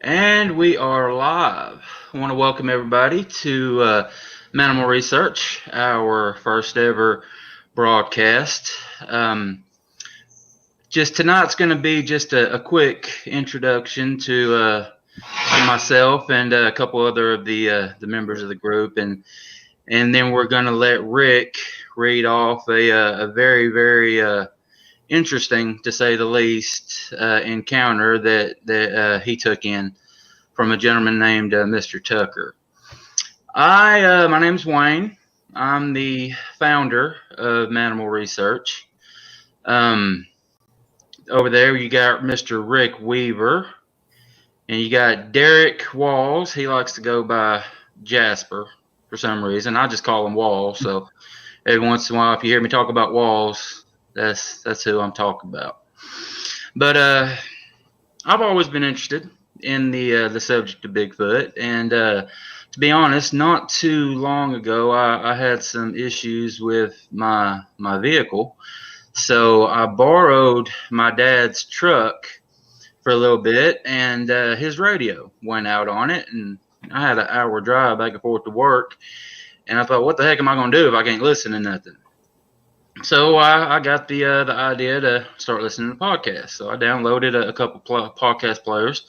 And we are live. I want to welcome everybody to Mannimal Research, our first ever broadcast. Just tonight's going to be just a quick introduction to myself and a couple other of the members of the group, and then we're going to let Rick read off a very interesting, to say the least, encounter that he took in from a gentleman named Mr. Tucker. My name's Wayne. I'm the founder of Mannimal Research. Over there, you got Mr. Rick Weaver, and you got Derek Walls. He likes to go by Jasper for some reason. I just call him Walls. So every once in a while, if you hear me talk about Walls, that's who I'm talking about. But I've always been interested in the subject of Bigfoot, and to be honest, not too long ago, I had some issues with my vehicle, so I borrowed my dad's truck for a little bit, and his radio went out on it, and I had an hour drive back and forth to work, and I thought, what the heck am I gonna do if I can't listen to nothing? So I got the idea to start listening to podcasts. So I downloaded a couple podcast players,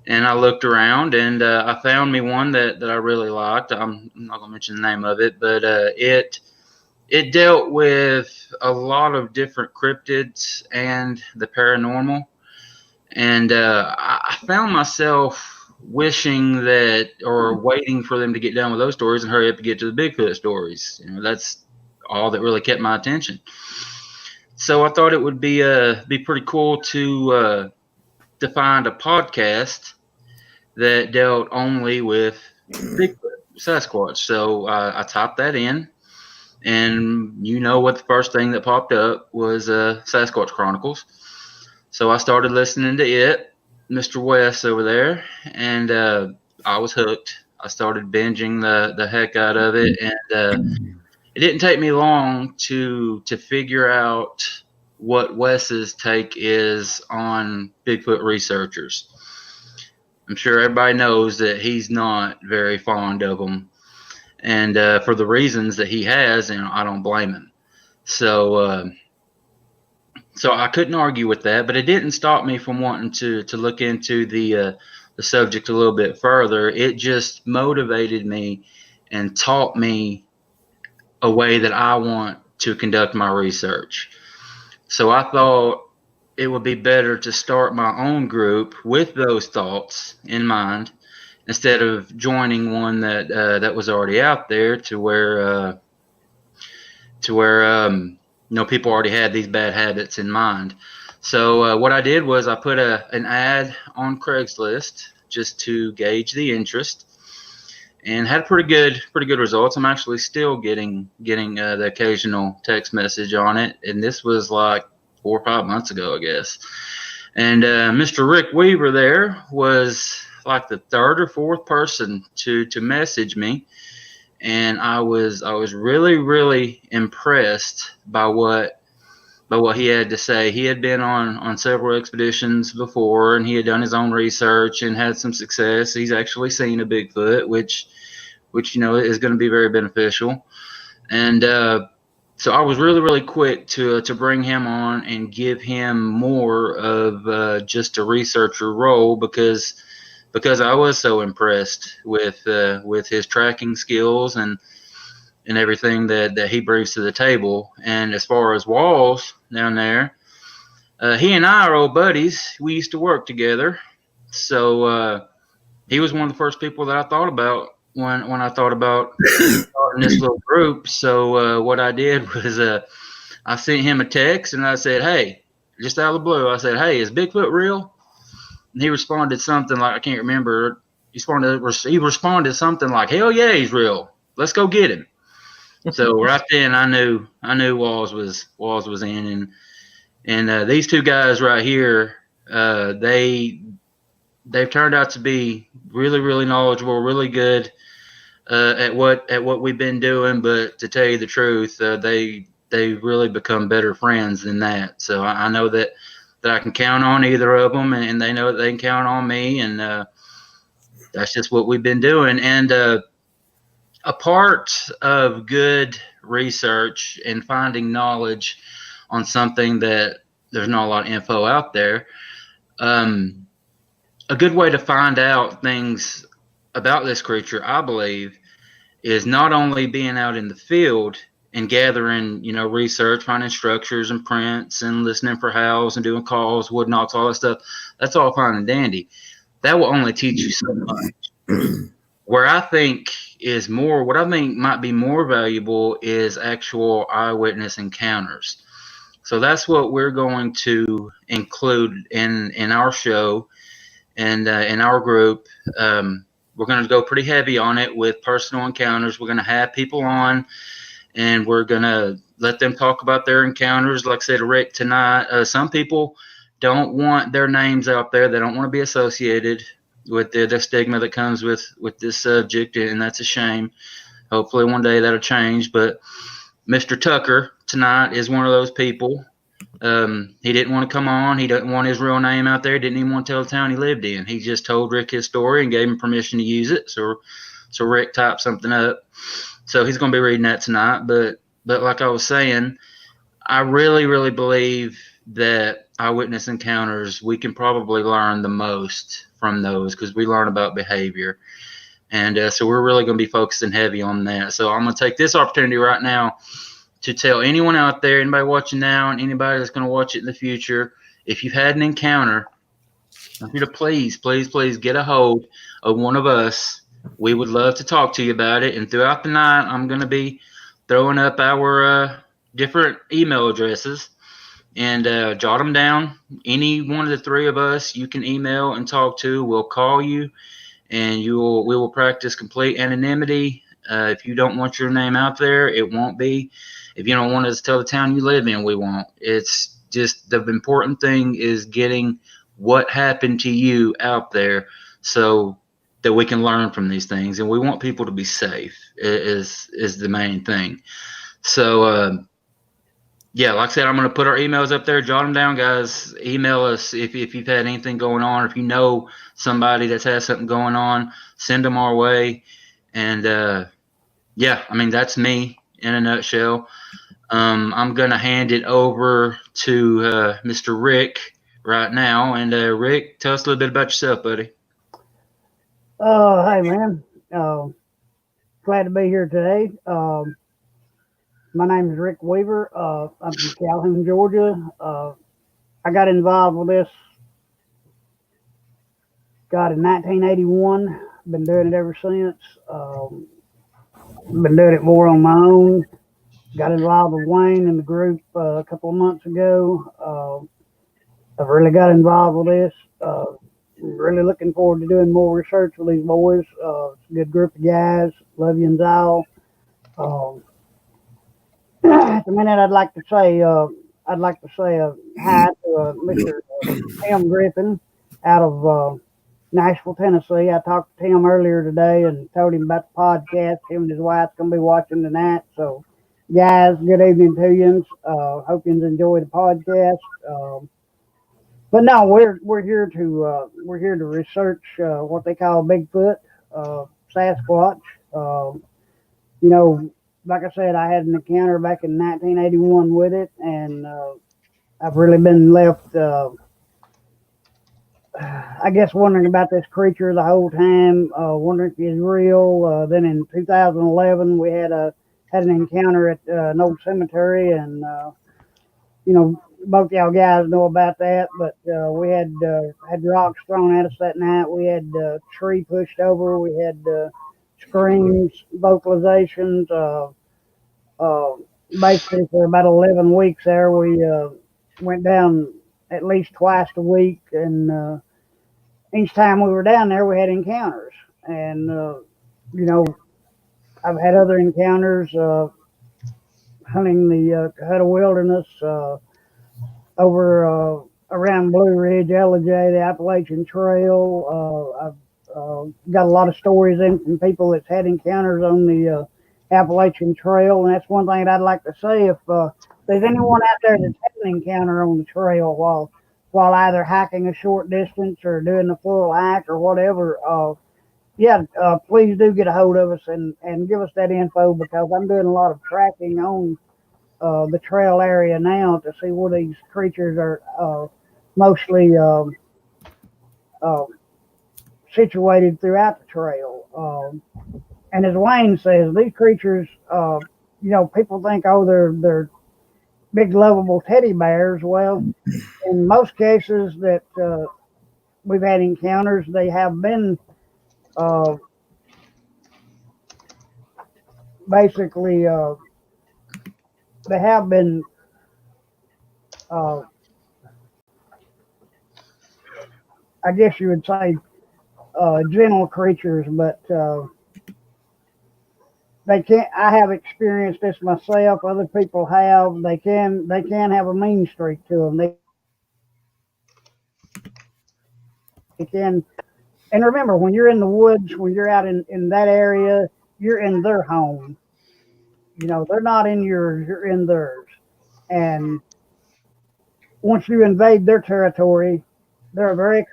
and I looked around, and I found me one that I really liked. I'm not gonna mention the name of it, but it dealt with a lot of different cryptids and the paranormal, and I found myself wishing that, or waiting for them to get done with those stories and hurry up to get to the Bigfoot stories. That's all that really kept my attention. So I thought it would be pretty cool to find a podcast that dealt only with Bigfoot, Sasquatch. So I typed that in, and what the first thing that popped up was Sasquatch Chronicles. So I started listening to it, Mr. West over there, and I was hooked. I started binging the heck out of it, and it didn't take me long to figure out what Wes's take is on Bigfoot researchers. I'm sure everybody knows that he's not very fond of them, and for the reasons that he has, and I don't blame him. So I couldn't argue with that, but it didn't stop me from wanting to look into the subject a little bit further. It just motivated me and taught me a way that I want to conduct my research. So I thought it would be better to start my own group with those thoughts in mind, instead of joining one that was already out there, to where people already had these bad habits in mind. So what I did was I put an ad on Craigslist just to gauge the interest, and had pretty good results. I'm actually still getting the occasional text message on it, and this was like 4 or 5 months ago, I guess. And Mr. Rick Weaver there was like the third or fourth person to message me, and I was really impressed by what he had to say. He had been on several expeditions before, and he had done his own research and had some success. He's actually seen a Bigfoot, which is going to be very beneficial. And so I was really quick to bring him on and give him more of just a researcher role, because I was so impressed with his tracking skills and everything that he brings to the table. And as far as Walls down there, he and I are old buddies. We used to work together. So he was one of the first people that I thought about when I thought about starting this little group. So what I did was I sent him a text, and I said, hey, just out of the blue, I said, hey, is Bigfoot real? And he responded something like, I can't remember. He responded something like, hell yeah, he's real. Let's go get him. So right then I knew Walls was in, and these two guys right here, they've turned out to be really knowledgeable, really good at what we've been doing. But to tell you the truth, they really become better friends than that. So I know that that I can count on either of them, and they know that they can count on me, and that's just what we've been doing. And a part of good research and finding knowledge on something that there's not a lot of info out there, a good way to find out things about this creature, I believe, is not only being out in the field and gathering, research, finding structures and prints and listening for howls and doing calls, wood knocks, all that stuff. That's all fine and dandy. That will only teach you so much. Where I think is more, what I think might be more valuable is actual eyewitness encounters. So that's what we're going to include in our show and in our group. We're going to go pretty heavy on it with personal encounters. We're going to have people on, and we're going to let them talk about their encounters. Like I said, Rick, tonight, some people don't want their names out there. They don't want to be associated with the stigma that comes with this subject, and that's a shame. Hopefully one day that'll change. But Mr. Tucker tonight is one of those people. He didn't want to come on. He didn't want his real name out there. He didn't even want to tell the town he lived in. He just told Rick his story and gave him permission to use it. So Rick typed something up. So he's going to be reading that tonight. But like I was saying, I really, really believe that eyewitness encounters, we can probably learn the most from those because we learn about behavior. And so we're really going to be focusing heavy on that. So I'm going to take this opportunity right now to tell anyone out there, anybody watching now and anybody that's going to watch it in the future, if you've had an encounter, I want you to please, please, please get a hold of one of us. We would love to talk to you about it. And throughout the night, I'm going to be throwing up our different email addresses and jot them down. Any one of the three of us you can email and talk to. We'll call you, and we will practice complete anonymity. If you don't want your name out there, it won't be. If you don't want us to tell the town you live in, we won't. It's just the important thing is getting what happened to you out there so that we can learn from these things. And we want people to be safe is the main thing. So, yeah, like I said, I'm going to put our emails up there. Jot them down, guys. Email us if you've had anything going on, or if you know somebody that's had something going on, send them our way. And, yeah, I mean, that's me in a nutshell. I'm going to hand it over to Mr. Rick right now. And, Rick, tell us a little bit about yourself, buddy. Hey, man. Glad to be here today. My name is Rick Weaver. I'm from Calhoun, Georgia. I got involved with this, in 1981. Been doing it ever since. Been doing it more on my own. Got involved with Wayne in the group a couple of months ago. I've really got involved with this. Really looking forward to doing more research with these boys. It's a good group of guys. Love you and Zal. At the minute, I'd like to say hi to Mr. Tim Griffin out of Nashville, Tennessee. I talked to Tim earlier today and told him about the podcast. Him and his wife's going to be watching tonight. So, guys, good evening to you. Hope you enjoy the podcast. But no, we're here to research what they call Bigfoot, Sasquatch. Like I said, I had an encounter back in 1981 with it, and I've really been left, I guess, wondering about this creature the whole time, wondering if it's real. Then in 2011, we had an encounter at an old cemetery, and both y'all guys know about that. But we had rocks thrown at us that night. We had a tree pushed over. We had screams, vocalizations. Basically, for about 11 weeks there, we went down at least twice a week, and each time we were down there, we had encounters. And I've had other encounters hunting the Cohutta Wilderness over around Blue Ridge, LJ, the Appalachian Trail. I've got a lot of stories in from people that's had encounters on the Appalachian Trail, and that's one thing that I'd like to say. If there's anyone out there that's had an encounter on the trail while while either hiking a short distance or doing the full hike or whatever, please do get a hold of us and give us that info, because I'm doing a lot of tracking on the trail area now to see where these creatures are mostly situated throughout the trail. And as Wayne says, these creatures, people think, oh, they're big, lovable teddy bears. Well, in most cases that we've had encounters, they have been basically they have been I guess you would say gentle creatures, but they can't. I have experienced this myself. Other people have. They can have a mean streak to them. They can. And remember, when you're in the woods, when you're out in that area, you're in their home. They're not in yours. You're in theirs. And once you invade their territory, they're a very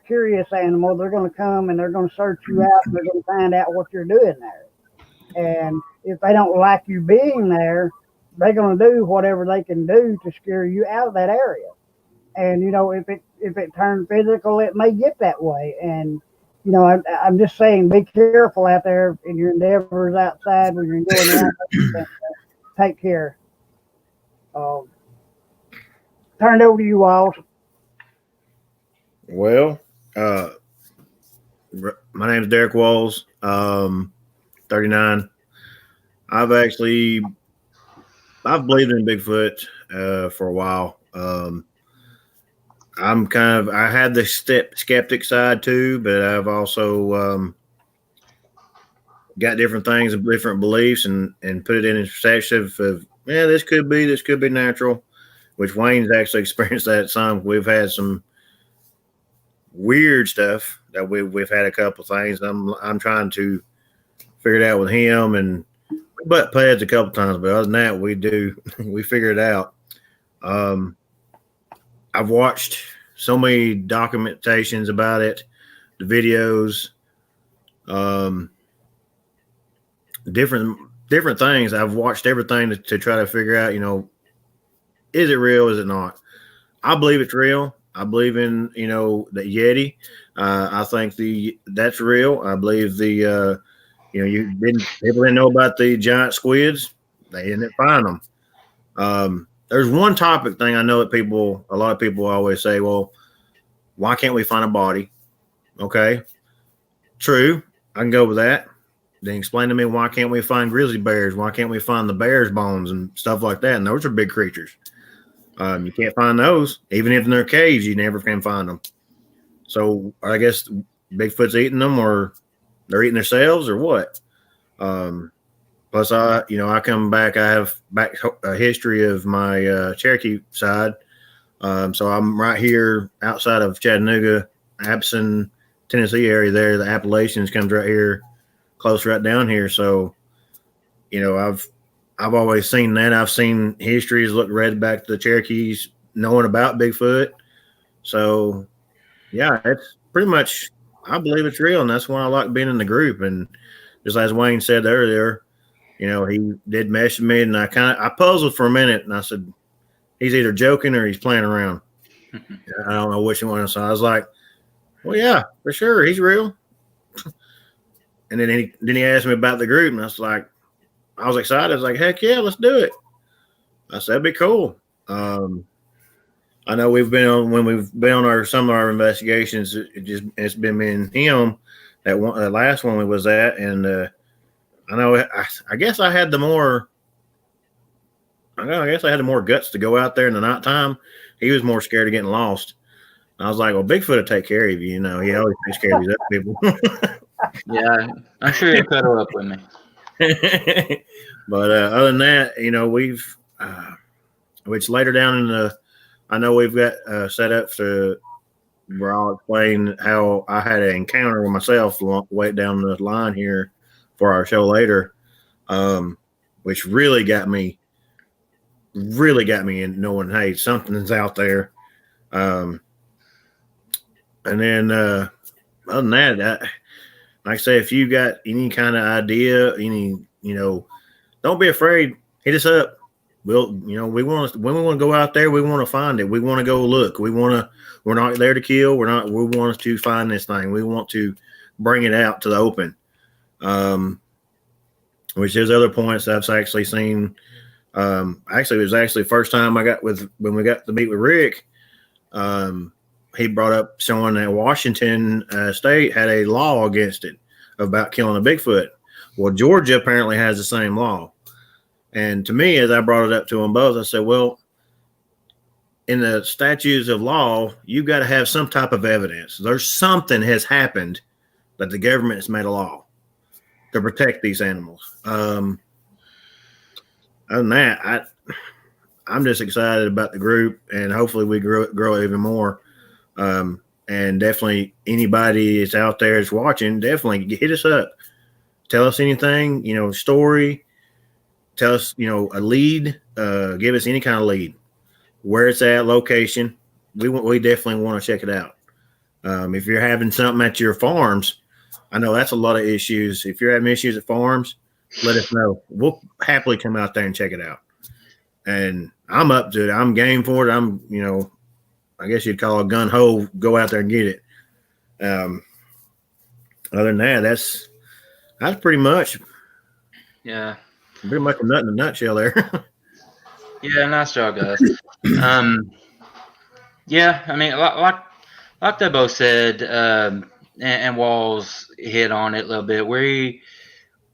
curious animal. They're going to come and they're going to search you out. And they're going to find out what you're doing there. And if they don't like you being there, they're going to do whatever they can do to scare you out of that area. And if it turns physical, it may get that way. And I'm just saying, be careful out there in your endeavors outside when you're enjoying it. Take care. Turn it over to you, Walls. Well, my name is Derek Walls, 39. I've believed in Bigfoot for a while. I had the skeptic side too, but I've also got different things and different beliefs and put it in perspective of, this could be natural, which Wayne's actually experienced that some. We've had some weird stuff that we've had a couple things. I'm trying to figure it out with him, and we butt pads a couple times, but other than that, we figure it out. I've watched so many documentations about it, the videos, different things. I've watched everything to try to figure out, is it real? Is it not? I believe it's real. I believe in, the Yeti. I think that's real. I believe people didn't know about the giant squids. They didn't find them. There's one topic thing I know that a lot of people always say, well, why can't we find a body? Okay. True. I can go with that. Then explain to me, why can't we find grizzly bears? Why can't we find the bear's bones and stuff like that? And those are big creatures. You can't find those. Even if in their caves, you never can find them. So I guess Bigfoot's eating them, or they're eating themselves, or what? Plus, I come back. I have back a history of my Cherokee side. So I'm right here outside of Chattanooga, Addison, Tennessee area there. The Appalachians comes right here, close right down here. So, I've always seen that. I've seen histories, read back to the Cherokees, knowing about Bigfoot. So, yeah, it's pretty much, I believe it's real, and that's why I like being in the group. And just as Wayne said earlier, he did mess with me, and I puzzled for a minute, and I said, he's either joking or he's playing around. I don't know which one. So I was like, well, yeah, for sure, he's real. And then he asked me about the group, and I was excited. I was like, heck yeah, let's do it. I said, that'd be cool. I know when we've been on some of our investigations, it's been me and him. That last one we was at, and I know I guess I had the more guts to go out there in the nighttime. He was more scared of getting lost. I was like, well, Bigfoot will take care of you. He always takes care of these other people. Yeah, I'm sure he'll cuddle up with me. But other than that, we've which later down I know we've got set up where I'll explain how I had an encounter with myself way down the line here for our show later, which really got me in knowing, hey, something's out there. And then other than that, like I say, if you got any kind of idea, don't be afraid. Hit us up. We'll, we want to, when we want to go out there, we want to find it. We want to go look. We're not there to kill. We want to find this thing. We want to bring it out to the open. Which there's other points I've actually seen. Actually, it was actually the first time when we got to meet with Rick. He brought up showing that Washington state had a law against it about killing a Bigfoot. Well, Georgia apparently has the same law. And to me, as I brought it up to them both, I said, well, in the statutes of law, you've got to have some type of evidence. There's something has happened that the government has made a law to protect these animals. Other than that, I'm just excited about the group, and hopefully we grow even more. And definitely anybody that's out there that's watching, definitely hit us up. Tell us anything, story. Tell us, a lead. Give us any kind of lead. Where it's at, location. We definitely want to check it out. If you're having something at your farms, I know that's a lot of issues. If you're having issues at farms, let us know. We'll happily come out there and check it out. And I'm up to it. I'm game for it. I'm, I guess you'd call it gun ho, go out there and get it. Other than that, that's pretty much. Yeah. Pretty much a nut in a nutshell there. Yeah, nice job, guys. Yeah, I mean, like they both said, and Walls hit on it a little bit.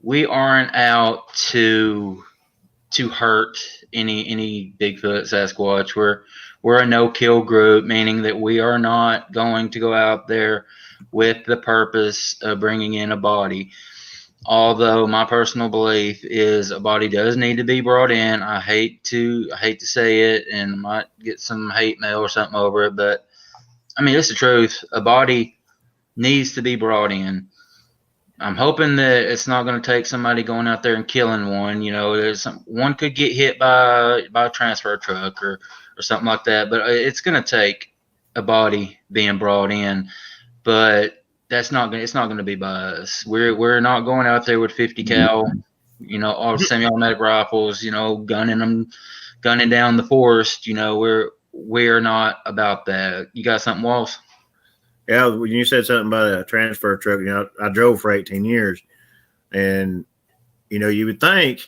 We aren't out to hurt any Bigfoot, Sasquatch. We're a no-kill group, meaning that we are not going to go out there with the purpose of bringing in a body. Although my personal belief is a body does need to be brought in. I hate to say it, and I might get some hate mail or something over it, but I mean, it's the truth. A body needs to be brought in. I'm hoping that it's not going to take somebody going out there and killing one. One could get hit by a transfer truck or something like that, but it's going to take a body being brought in. But it's not going to be by us. We're not going out there with 50 cal, all semi-automatic rifles, gunning down the forest. We're not about that. You got something, Walls? Yeah, when you said something about a transfer truck, I drove for 18 years, and you would think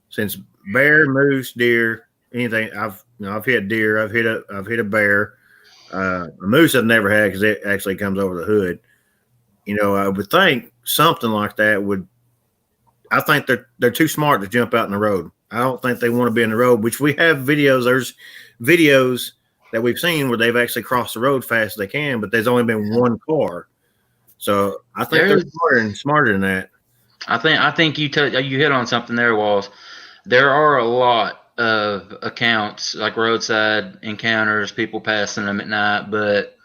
since bear, moose, deer, anything, I've hit deer, I've hit a bear, a moose I've never had because it actually comes over the hood. I would think something like that would. I think they're too smart to jump out in the road. I don't think they want to be in the road. Which we have videos. There's videos that we've seen where they've actually crossed the road fast as they can, but there's only been one car. So I think they're smarter than that. I think you hit on something there, Walls. There are a lot of accounts like roadside encounters, people passing them at night, but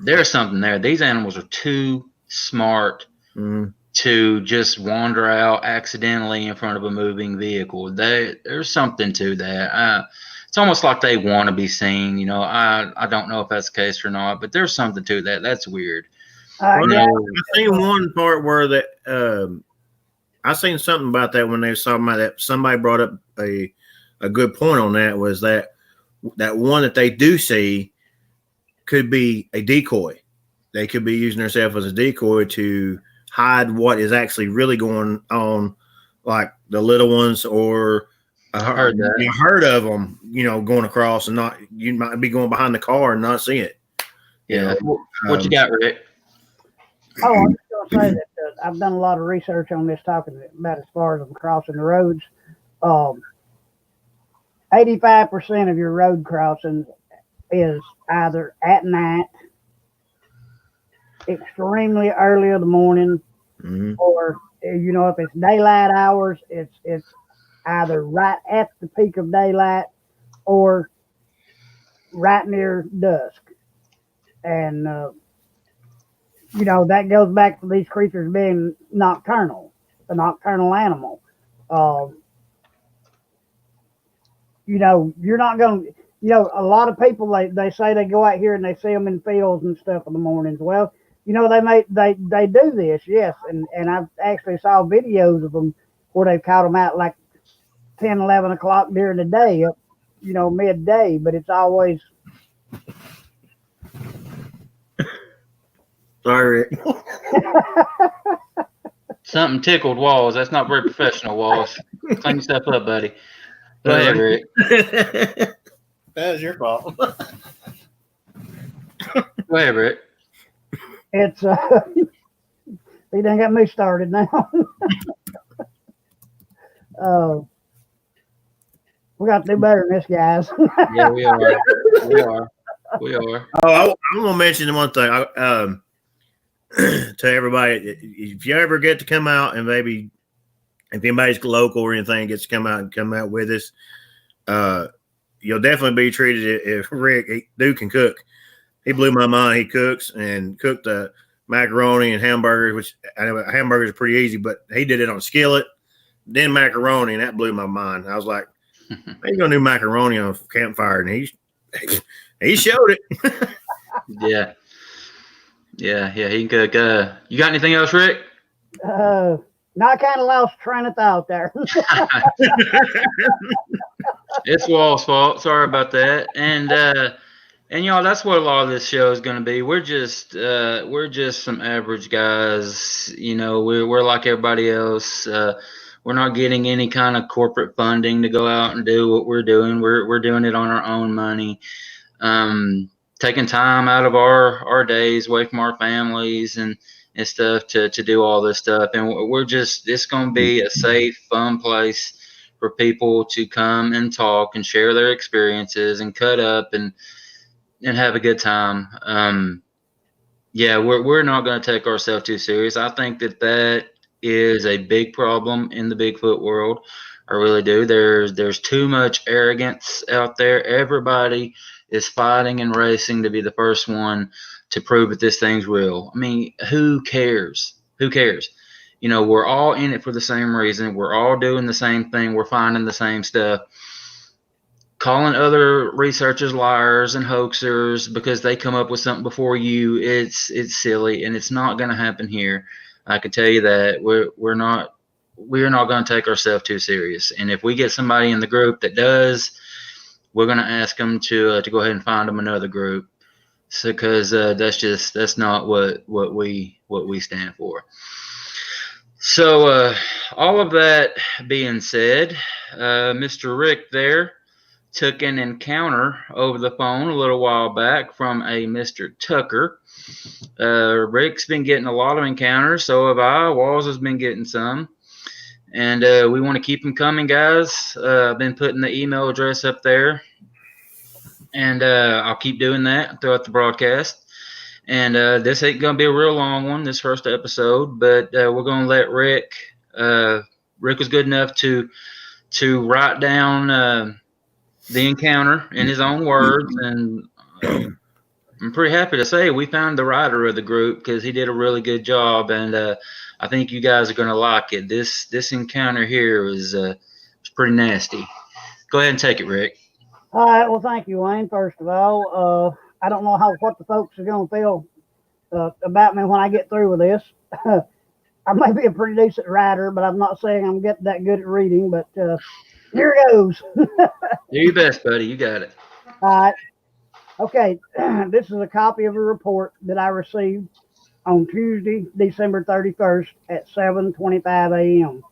there's something there. These animals are too smart to just wander out accidentally in front of a moving vehicle. There's something to that. It's almost like they want to be seen. I don't know if that's the case or not, but there's something to that. That's weird. I've seen one part where I seen something about that when they was talking about that. Somebody brought up a good point on that, was that one that they do see could be a decoy. They could be using themselves as a decoy to hide what is actually really going on, like the little ones or a herd of them, going across, and you might be going behind the car and not see it. Yeah. What you got, Rick? Oh, I'm just going to say that I've done a lot of research on this, talking about as far as I'm crossing the roads. 85% of your road crossings is either at night, extremely early in the morning, or if it's daylight hours, it's either right at the peak of daylight or right near dusk. And that goes back to these creatures being nocturnal, a nocturnal animal. You're not going to, you know, a lot of people they say they go out here and they see them in fields and stuff in the mornings. Well, you know, they do this, yes, and I've actually saw videos of them where they've caught them out like 10, 11 o'clock during the day, you know, midday, but it's always. Sorry, Rick. Something tickled Walls. That's not very professional, Walls. Clean yourself up, buddy. Go ahead, Rick. That was your fault. Go ahead, Rick. It's he done got me started now. We got to do better than this, guys. Yeah, we are. We are. Oh, I'm gonna mention one thing to everybody. If you ever get to come out, and maybe if anybody's local or anything gets to come out with us, you'll definitely be treated. If Rick Duke can cook, he blew my mind. He cooks and cooked the macaroni and hamburgers, which I know hamburgers are pretty easy, but he did it on a skillet, then macaroni, and that blew my mind. I was like, "He's gonna do macaroni on a campfire," and he showed it. Yeah. He can cook. You got anything else, Rick? No, I kind of lost train of thought there. It's Wall's fault. Sorry about that. And y'all, that's what a lot of this show is going to be. We're just some average guys. You know, we're like everybody else. We're not getting any kind of corporate funding to go out and do what we're doing. We're doing it on our own money. Taking time out of our days away from our families and stuff to do all this stuff. And it's going to be a safe, fun place for people to come and talk and share their experiences and cut up and have a good time. We're not going to take ourselves too serious. I think that is a big problem in the Bigfoot world. I really do. There's too much arrogance out there. Everybody is fighting and racing to be the first one to prove that this thing's real. I mean, who cares? Who cares? You know, we're all in it for the same reason. We're all doing the same thing. We're finding the same stuff. Calling other researchers liars and hoaxers because they come up with something before you, it's silly, and it's not going to happen here. I can tell you that we're not going to take ourselves too serious. And if we get somebody in the group that does, we're going to ask them to go ahead and find them another group, because that's not what we stand for. So all of that being said, Mr. Rick there took an encounter over the phone a little while back from a Mr. Tucker. Rick's been getting a lot of encounters, so have I. Walls has been getting some. And we want to keep them coming, guys. I've been putting the email address up there, and I'll keep doing that throughout the broadcast. And this ain't going to be a real long one, this first episode, but we're going to let Rick. Rick was good enough to write down the encounter in his own words, and I'm pretty happy to say we found the writer of the group, because he did a really good job, and I think you guys are going to like it. This encounter here was pretty nasty. Go ahead and take it, Rick. All right. Well, thank you, Wayne. First of all, I don't know what the folks are going to feel about me when I get through with this. I may be a pretty decent writer, but I'm not saying I'm getting that good at reading. But here goes. Do your best, buddy. You got it. All right. Okay. This is a copy of a report that I received on Tuesday, December 31st at 7:25 a.m.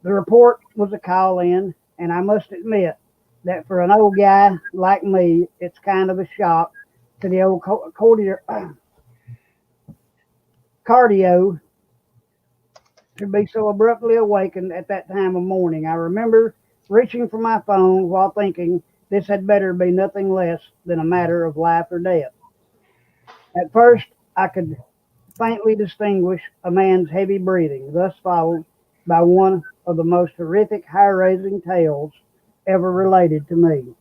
The report was a call-in, and I must admit that for an old guy like me, it's kind of a shock to the old cardio to be so abruptly awakened at that time of morning. I remember reaching for my phone while thinking this had better be nothing less than a matter of life or death. At first, I could faintly distinguish a man's heavy breathing, thus followed by one of the most horrific hair-raising tales ever related to me.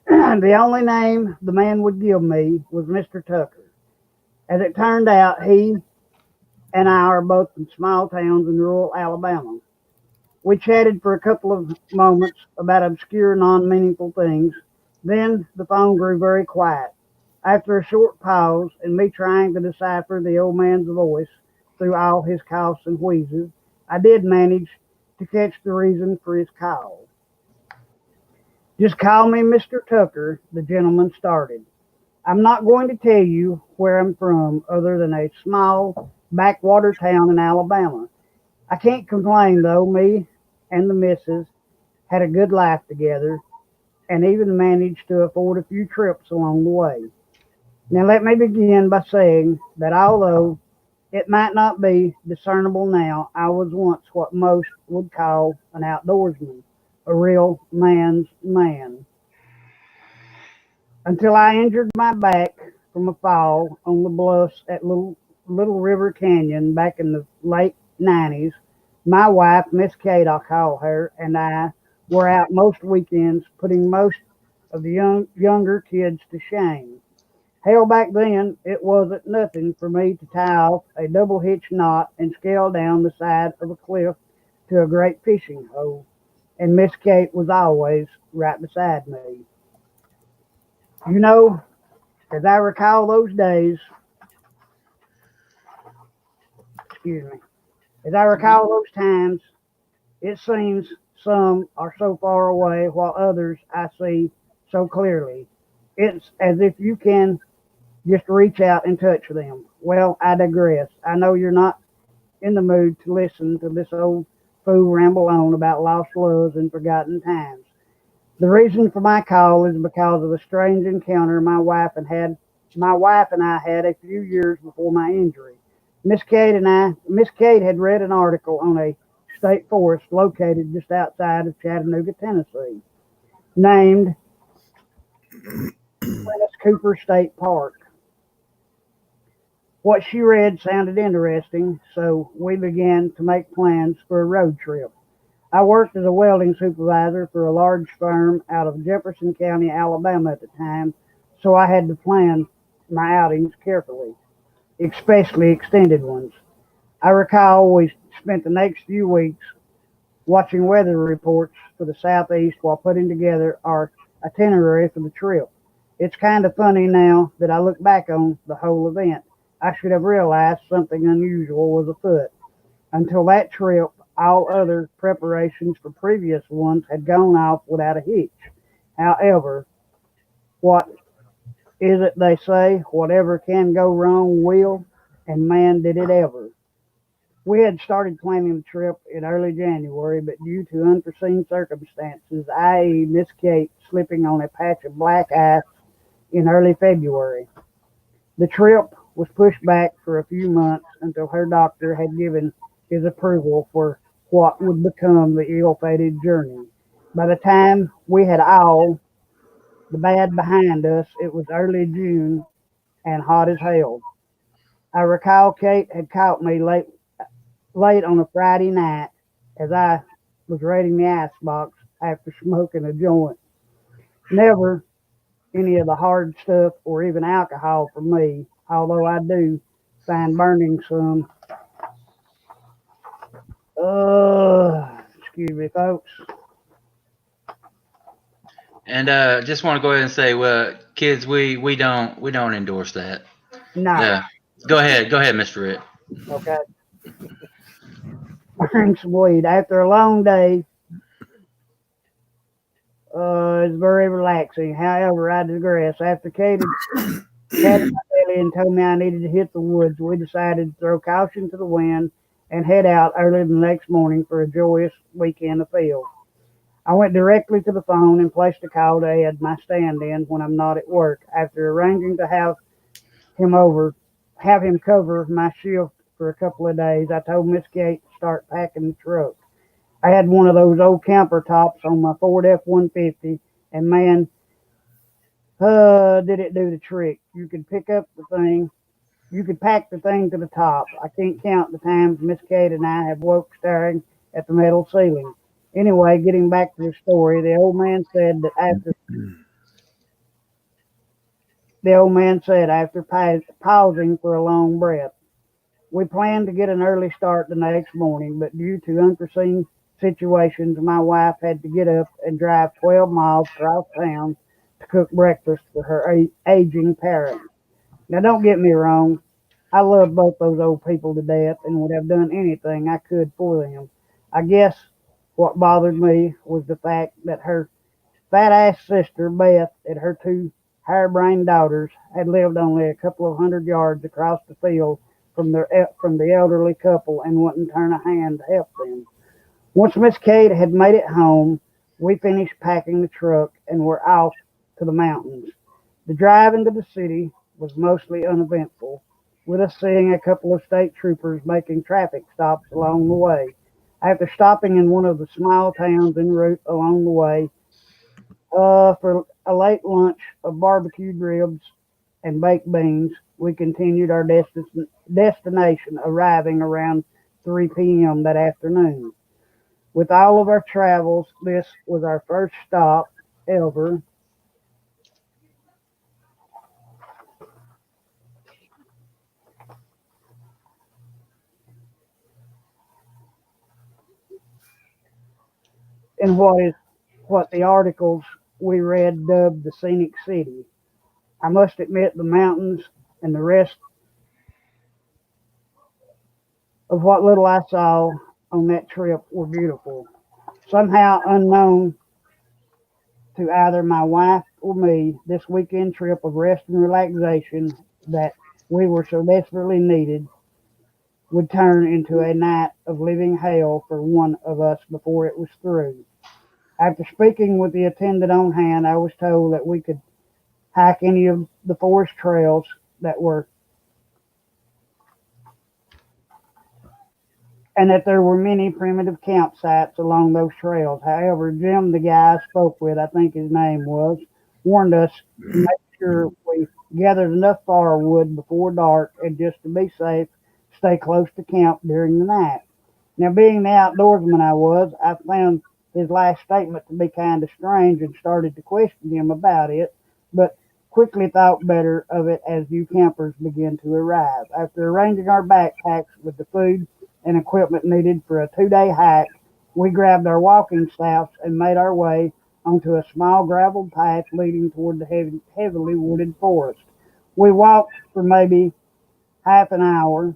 The only name the man would give me was Mr. Tucker. As it turned out, he and I are both from small towns in rural Alabama. We chatted for a couple of moments about obscure, non-meaningful things. Then the phone grew very quiet. After a short pause and me trying to decipher the old man's voice through all his coughs and wheezes, I did manage to catch the reason for his call. Just call me Mr. Tucker, the gentleman started. I'm not going to tell you where I'm from other than a small backwater town in Alabama. I can't complain though. Me and the missus had a good life together and even managed to afford a few trips along the way. Now let me begin by saying that although it might not be discernible now, I was once what most would call an outdoorsman, a real man's man. Until I injured my back from a fall on the bluffs at Little River Canyon back in the late 90s, my wife, Miss Kate, I'll call her, and I were out most weekends putting most of the younger kids to shame. Hell, back then, it wasn't nothing for me to tie off a double hitch knot and scale down the side of a cliff to a great fishing hole. And Miss Kate was always right beside me. You know, as I recall those days, excuse me, as I recall those times, it seems some are so far away while others I see so clearly. It's as if you can just reach out and touch them. Well, I digress. I know you're not in the mood to listen to this old fool ramble on about lost loves and forgotten times. The reason for my call is because of a strange encounter my wife and I had a few years before my injury. Miss Kate had read an article on a state forest located just outside of Chattanooga, Tennessee, named Prentice Cooper State Park. What she read sounded interesting, so we began to make plans for a road trip. I worked as a welding supervisor for a large firm out of Jefferson County, Alabama at the time, so I had to plan my outings carefully, especially extended ones. I recall we spent the next few weeks watching weather reports for the southeast while putting together our itinerary for the trip. It's kind of funny now that I look back on the whole event. I should have realized something unusual was afoot. Until that trip, all other preparations for previous ones had gone off without a hitch. However, what is it they say? Whatever can go wrong will, and man, did it ever. We had started planning the trip in early January, but due to unforeseen circumstances, i.e., Miss Kate slipping on a patch of black ice in early February, the trip was pushed back for a few months until her doctor had given his approval for what would become the ill-fated journey. By the time we had all the bad behind us, it was early June and hot as hell. I recall Kate had caught me late on a Friday night as I was raiding the icebox after smoking a joint. Never any of the hard stuff or even alcohol for me, although I do find burning some. Excuse me, folks. And just want to go ahead and say, well, kids, we don't endorse that. No. Yeah. Go ahead, Mr. Rick. Okay. Burn some weed. After a long day, it's very relaxing. However, I digress. After Kate had patted my belly and told me I needed to hit the woods, we decided to throw caution to the wind and head out early the next morning for a joyous weekend afield. I went directly to the phone and placed a call to Ed, my stand-in, when I'm not at work. After arranging to him over, have him cover my shift for a couple of days, I told Miss Kate to start packing the truck. I had one of those old camper tops on my Ford F-150, and man, did it do the trick. You could pick up the thing, you could pack the thing to the top. I can't count the times Miss Kate and I have woke staring at the metal ceiling. Anyway, getting back to the story, the old man said after pausing for a long breath, we planned to get an early start the next morning, but due to unforeseen situations my wife had to get up and drive 12 miles across town to cook breakfast for her aging parents. Now, don't get me wrong. I love both those old people to death and would have done anything I could for them. I guess what bothered me was the fact that her fat ass sister, Beth, and her two harebrained daughters had lived only a couple of hundred yards across the field from the elderly couple and wouldn't turn a hand to help them. Once Miss Kate had made it home, we finished packing the truck and were off to the mountains. The drive into the city was mostly uneventful, with us seeing a couple of state troopers making traffic stops along the way. After stopping in one of the small towns en route along the way, for a late lunch of barbecued ribs and baked beans, we continued our destination, arriving around 3 p.m. that afternoon. With all of our travels, this was our first stop ever in what the articles we read dubbed the scenic city. I must admit the mountains and the rest of what little I saw on that trip were beautiful. Somehow unknown to either my wife or me, this weekend trip of rest and relaxation that we were so desperately needed would turn into a night of living hell for one of us before it was through. After speaking with the attendant on hand, I was told that we could hike any of the forest trails that were, and that there were many primitive campsites along those trails. However, Jim, the guy I spoke with, I think his name was, warned us to make sure we gathered enough firewood before dark and just to be safe, stay close to camp during the night. Now, being the outdoorsman I was, I found his last statement to be kind of strange and started to question him about it, but quickly thought better of it as new campers began to arrive. After arranging our backpacks with the food and equipment needed for a 2-day hike, we grabbed our walking staffs and made our way onto a small gravel path leading toward the heavily wooded forest. We walked for maybe half an hour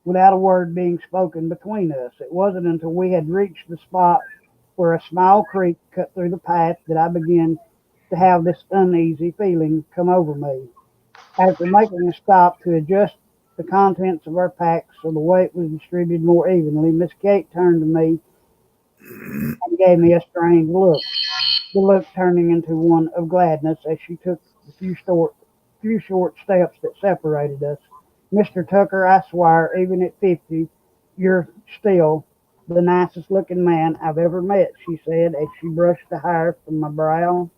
without a word being spoken between us. It wasn't until we had reached the spot where a small creek cut through the path that I began to have this uneasy feeling come over me. After making a stop to adjust the contents of our packs so the weight was distributed more evenly, Miss Kate turned to me and gave me a strange look, the look turning into one of gladness as she took the few short steps that separated us. Mr. Tucker, I swear, even at 50, you're still the nicest looking man I've ever met, she said as she brushed the hair from my brow.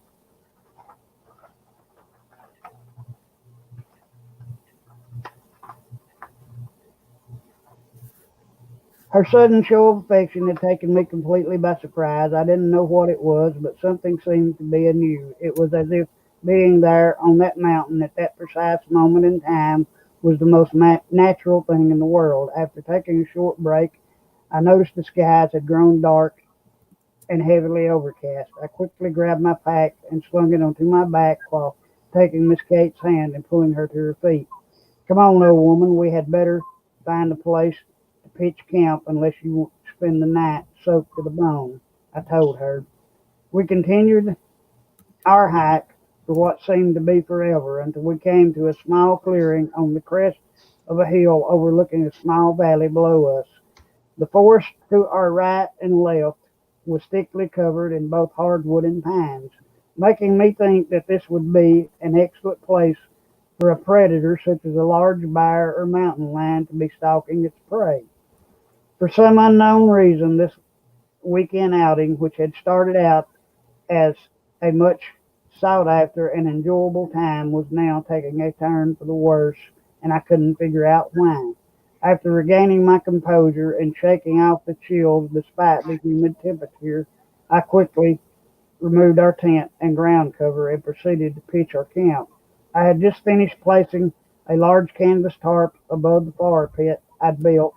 Her sudden show of affection had taken me completely by surprise. I didn't know what it was, but something seemed to be anew. It was as if being there on that mountain at that precise moment in time was the most natural thing in the world. After taking a short break, I noticed the skies had grown dark and heavily overcast. I quickly grabbed my pack and slung it onto my back while taking Miss Kate's hand and pulling her to her feet. Come on, old woman, we had better find a place to pitch camp unless you want to spend the night soaked to the bone, I told her. We continued our hike for what seemed to be forever until we came to a small clearing on the crest of a hill overlooking a small valley below us. The forest to our right and left was thickly covered in both hardwood and pines, making me think that this would be an excellent place for a predator such as a large bear or mountain lion to be stalking its prey. For some unknown reason, this weekend outing, which had started out as a much sought after and enjoyable time, was now taking a turn for the worse, and I couldn't figure out why. After regaining my composure and shaking off the chills despite the humid temperature, I quickly removed our tent and ground cover and proceeded to pitch our camp. I had just finished placing a large canvas tarp above the fire pit I'd built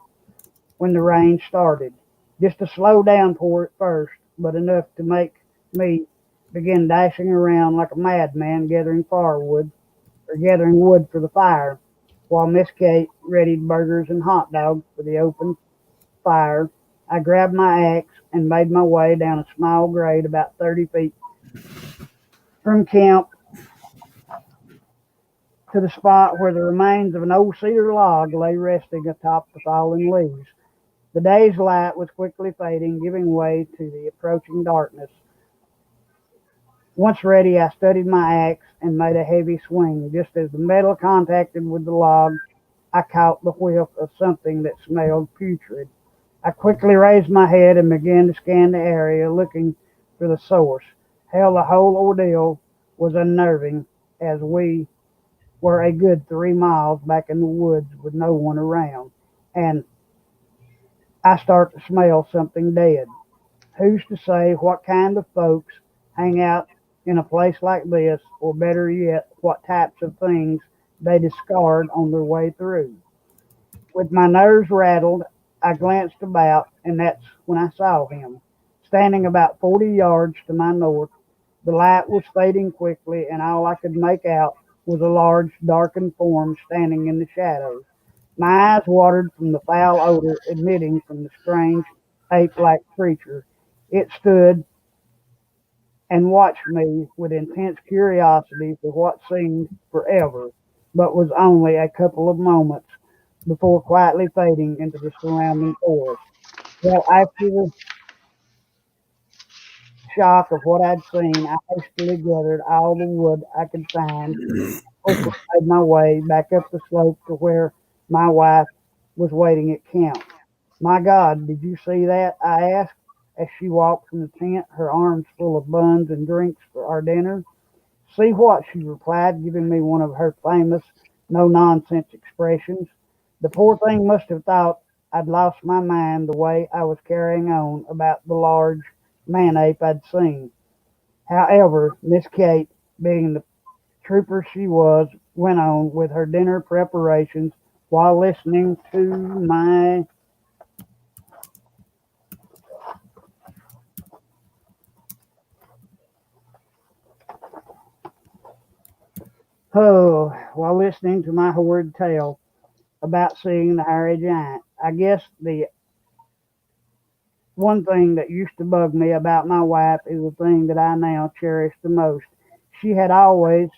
when the rain started. just a slow downpour at first, but enough to make me begin dashing around like a madman gathering firewood or gathering wood for the fire, while Miss Kate readied burgers and hot dogs for the open fire. I grabbed my axe and made my way down a small grade about 30 feet from camp to the spot where the remains of an old cedar log lay resting atop the fallen leaves. The day's light was quickly fading, giving way to the approaching darkness. Once ready, I studied my axe and made a heavy swing. Just as the metal contacted with the log, I caught the whiff of something that smelled putrid. I quickly raised my head and began to scan the area, looking for the source. Hell, the whole ordeal was unnerving, as we were a good 3 miles back in the woods with no one around, and I start to smell something dead. Who's to say what kind of folks hang out in a place like this, or better yet, what types of things they discard on their way through? With my nerves rattled, I glanced about, and that's when I saw him, standing about 40 yards to my north. The light was fading quickly, and all I could make out was a large, darkened form standing in the shadows. My eyes watered from the foul odor emitting from the strange, ape-like creature. It stood and watched me with intense curiosity for what seemed forever, but was only a couple of moments before quietly fading into the surrounding forest. Well, after the shock of what I'd seen, I hastily gathered all the wood I could find, quickly made my way back up the slope to where my wife was waiting at camp. "My God, did you see that?" I asked as she walked from the tent, her arms full of buns and drinks for our dinner. "See what?" she replied, giving me one of her famous no nonsense expressions. The poor thing must have thought I'd lost my mind the way I was carrying on about the large man ape I'd seen. However, Miss Kate, being the trooper she was, went on with her dinner preparations while listening to my horrid tale about seeing the hairy giant. I guess the one thing that used to bug me about my wife is the thing that I now cherish the most. She had always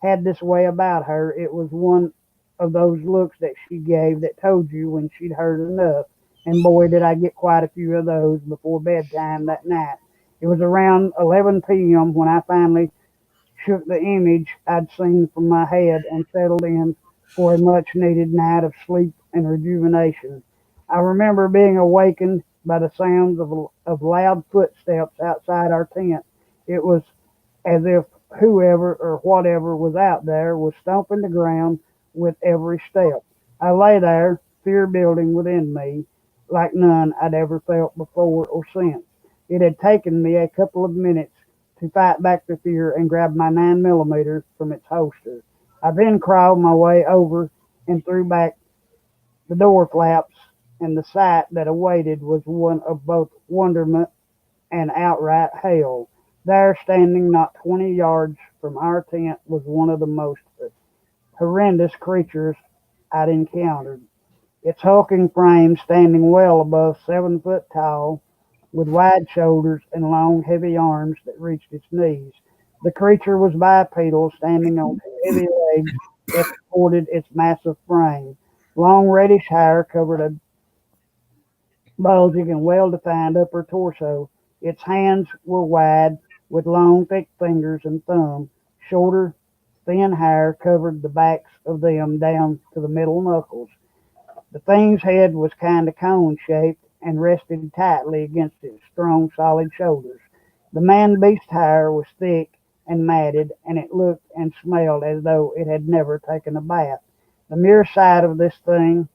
had this way about her. It was one of those looks that she gave that told you when she'd heard enough. And boy, did I get quite a few of those before bedtime that night. It was around 11 p.m. when I finally shook the image I'd seen from my head and settled in for a much needed night of sleep and rejuvenation. I remember being awakened by the sounds of loud footsteps outside our tent. It was as if whoever or whatever was out there was stomping the ground with every step. I lay there, fear building within me, like none I'd ever felt before or since. It had taken me a couple of minutes to fight back the fear and grab my 9mm from its holster. I then crawled my way over and threw back the door flaps, and the sight that awaited was one of both wonderment and outright hell. There, standing not 20 yards from our tent, was one of the most horrendous creatures I'd encountered. Its hulking frame standing well above 7 foot tall, with wide shoulders and long, heavy arms that reached its knees. The creature was bipedal, standing on two heavy legs that supported its massive frame. Long reddish hair covered a bulging and well-defined upper torso. Its hands were wide, with long, thick fingers and thumb. Shorter, thin hair covered the backs of them down to the middle knuckles. The thing's head was kind of cone-shaped and rested tightly against its strong, solid shoulders. The man-beast hair was thick and matted, and it looked and smelled as though it had never taken a bath. The mere sight of this thing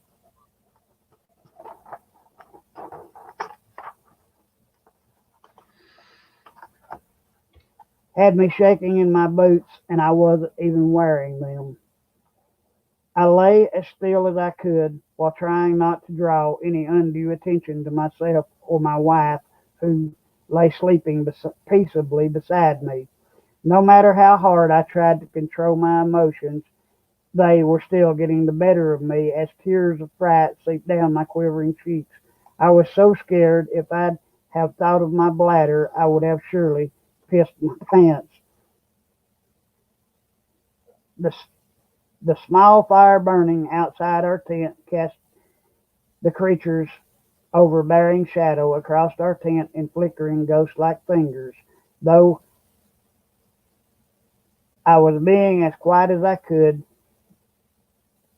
had me shaking in my boots, and I wasn't even wearing them. I lay as still as I could while trying not to draw any undue attention to myself or my wife, who lay sleeping peaceably beside me. No matter how hard I tried to control my emotions, they were still getting the better of me as tears of fright seeped down my quivering cheeks. I was so scared if I'd have thought of my bladder, I would have surely pissed my pants. The, the small fire burning outside our tent cast the creature's overbearing shadow across our tent in flickering ghost-like fingers. Though I was being as quiet as I could,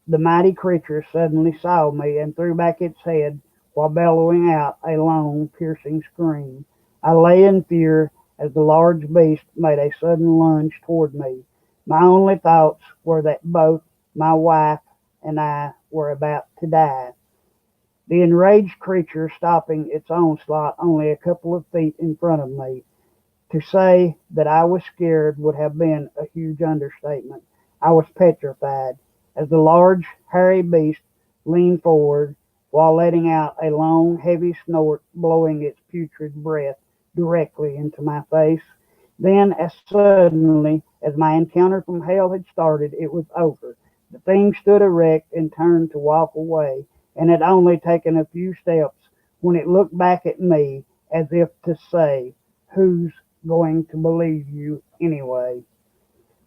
the mighty creature suddenly saw me and threw back its head while bellowing out a long, piercing scream. I lay in fear as the large beast made a sudden lunge toward me. My only thoughts were that both my wife and I were about to die. The enraged creature stopping its onslaught only a couple of feet in front of me. To say that I was scared would have been a huge understatement. I was petrified as the large, hairy beast leaned forward while letting out a long, heavy snort, blowing its putrid breath directly into my face. Then, as suddenly as my encounter from hell had started, it was over. The thing stood erect and turned to walk away, and had only taken a few steps when it looked back at me as if to say, "Who's going to believe you anyway?"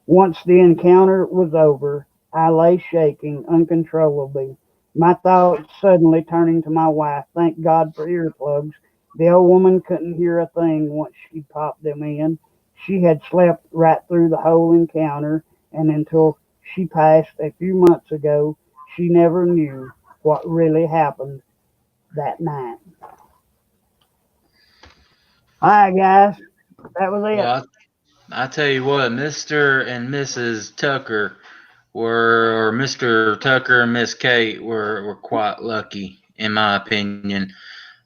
Once the encounter was over, I lay shaking uncontrollably, my thoughts suddenly turning to my wife. Thank God for earplugs. The old woman couldn't hear a thing once she popped them in. She had slept right through the whole encounter, and until she passed a few months ago, she never knew what really happened that night. All right, guys, that was it. Well, I tell you what, Mr. and Mrs. Tucker were, or Mr. Tucker and Miss Kate were quite lucky, in my opinion.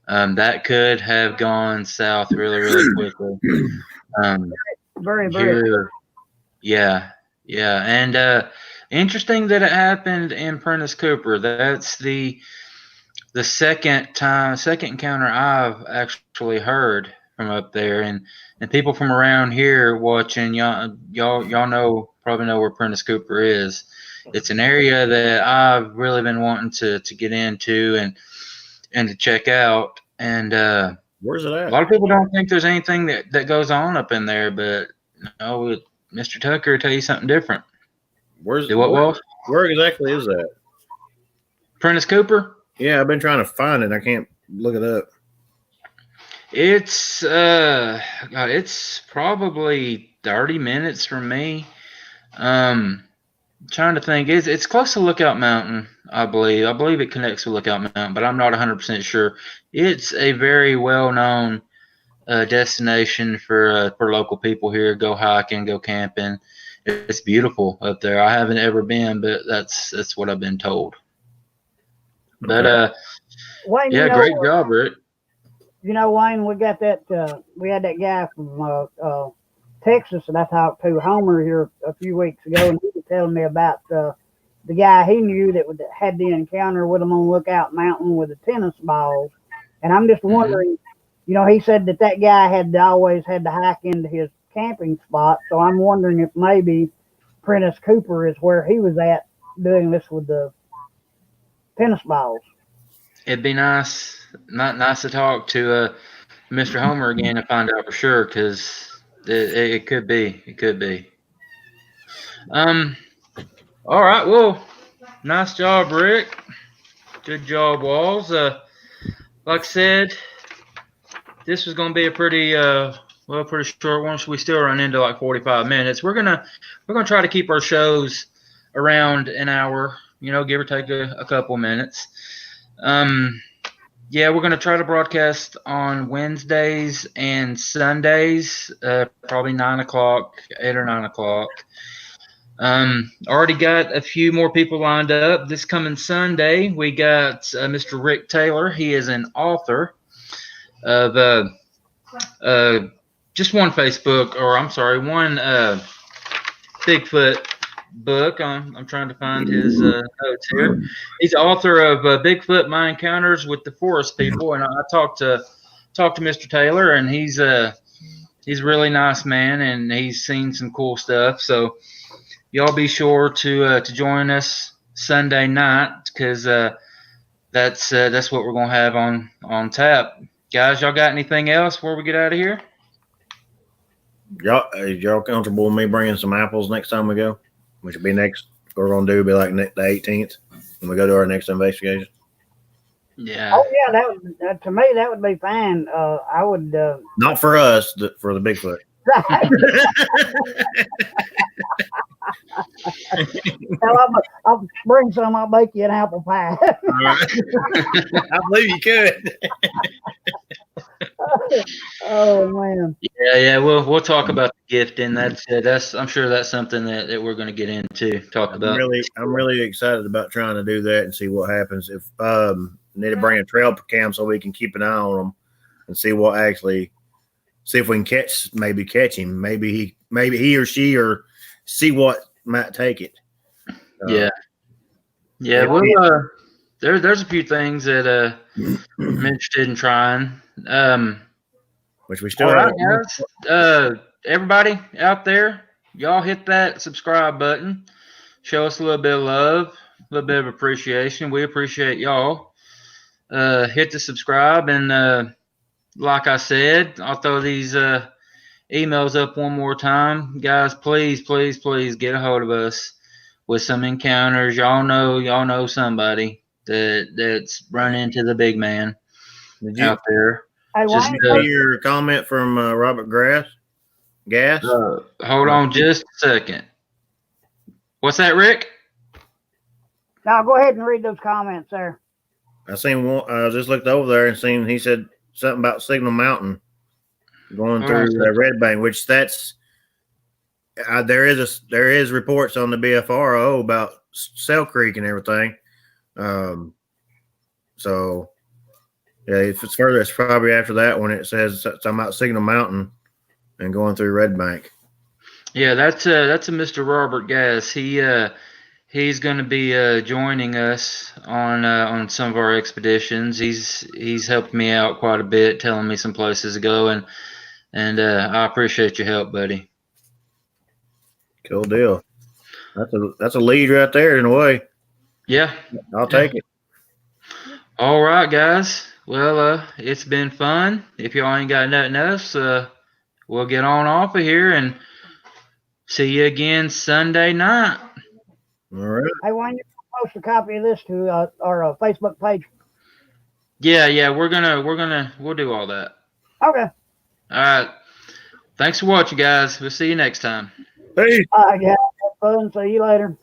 That could have gone south really, really quickly. Um, Very, very. here, yeah, yeah, and interesting that it happened in Prentice Cooper. That's the second encounter I've actually heard from up there, and people from around here watching, y'all know, probably know where Prentice Cooper is. It's an area that I've really been wanting to get into and to check out, and Where's it a at? lot of people don't think there's anything that goes on up in there, but no, Mr. Tucker will tell you something different. Where's Do what, Walsh? where exactly is that? Prentice Cooper? Yeah, I've been trying to find it. I can't look it up. It's probably 30 minutes from me. Um, trying to think. It's close to Lookout Mountain, I believe. I believe it connects with Lookout Mountain, but I'm not 100% sure. It's a very well-known destination for local people here. Go hiking, go camping. It's beautiful up there. I haven't ever been, but that's what I've been told. But Okay. Wayne, yeah, great job, Rick. Wayne, we got that. We had that guy from Texas that I talked to, Homer, here a few weeks ago, and he was telling me about the guy he knew that had the encounter with him on Lookout Mountain with the tennis balls. And I'm just wondering, he said that guy had always had to hike into his camping spot. So I'm wondering if maybe Prentice Cooper is where he was at doing this with the tennis balls. It'd be nice to talk to Mr. Homer again to find out for sure, because it could be. It could be. Um. All right. Well, nice job, Rick. Good job, Walls. Like I said, this was going to be a pretty short one. So we still run into like 45 minutes. We're gonna try to keep our shows around an hour. Give or take a couple minutes. Yeah, we're going to try to broadcast on Wednesdays and Sundays, probably 9 o'clock, 8 or 9 o'clock. Already got a few more people lined up. This coming Sunday, we got Mr. Rick Taylor. He is an author of just one Bigfoot book. I'm trying to find his notes here. He's the author of Bigfoot: My Encounters with the Forest People, and I talked to Mr. Taylor, and he's a really nice man, and he's seen some cool stuff. So y'all be sure to join us Sunday night, because that's what we're gonna have on tap. Guys, y'all got anything else before we get out of here? Y'all comfortable with me bringing some apples next time we go? Which will be next. We're gonna do be like the 18th when we go to our next investigation. Yeah. Oh yeah, that to me that would be fine. I would. Not for us, for the Bigfoot. I'll bring some. I'll make you an apple pie. I believe you could. Oh man. Yeah. We'll talk about the gifting. That's I'm sure that's something that we're going to get into. I'm really excited about trying to do that and see what happens. If need to bring a trail cam so we can keep an eye on them and see if we can catch him. Maybe he or she, or see what might take it. Yeah. Well, there's a few things that I'm interested in trying. Which we still all have. right, guys. Everybody out there, y'all hit that subscribe button. Show us a little bit of love, a little bit of appreciation. We appreciate y'all. Hit the subscribe, and like I said, I'll throw these emails up one more time. Guys, please get a hold of us with some encounters. Y'all know somebody that's run into the big man out there. Did you see your comment from Robert Gas? Hold on just a second. What's that, Rick? Now go ahead and read those comments there. I seen one. I just looked over there and seen he said something about Signal Mountain going through Red Bank, which that's there is reports on the BFRO about Cell Creek and everything. So yeah, if it's further, it's probably after that when it says something about Signal Mountain and going through Red Bank. Yeah, that's a Mr. Robert Gass. He's going to be joining us on some of our expeditions. He's helped me out quite a bit, telling me some places to go, and I appreciate your help, buddy. Cool deal. That's a lead right there in a way. Yeah, I'll take it. All right, guys. Well, it's been fun. If y'all ain't got nothing else, we'll get on off of here and see you again Sunday night. All right. Hey, why don't you post a copy of this to our Facebook page? Yeah. We'll do all that. Okay. All right. Thanks for watching, guys. We'll see you next time. Peace. Yeah, have fun. See you later.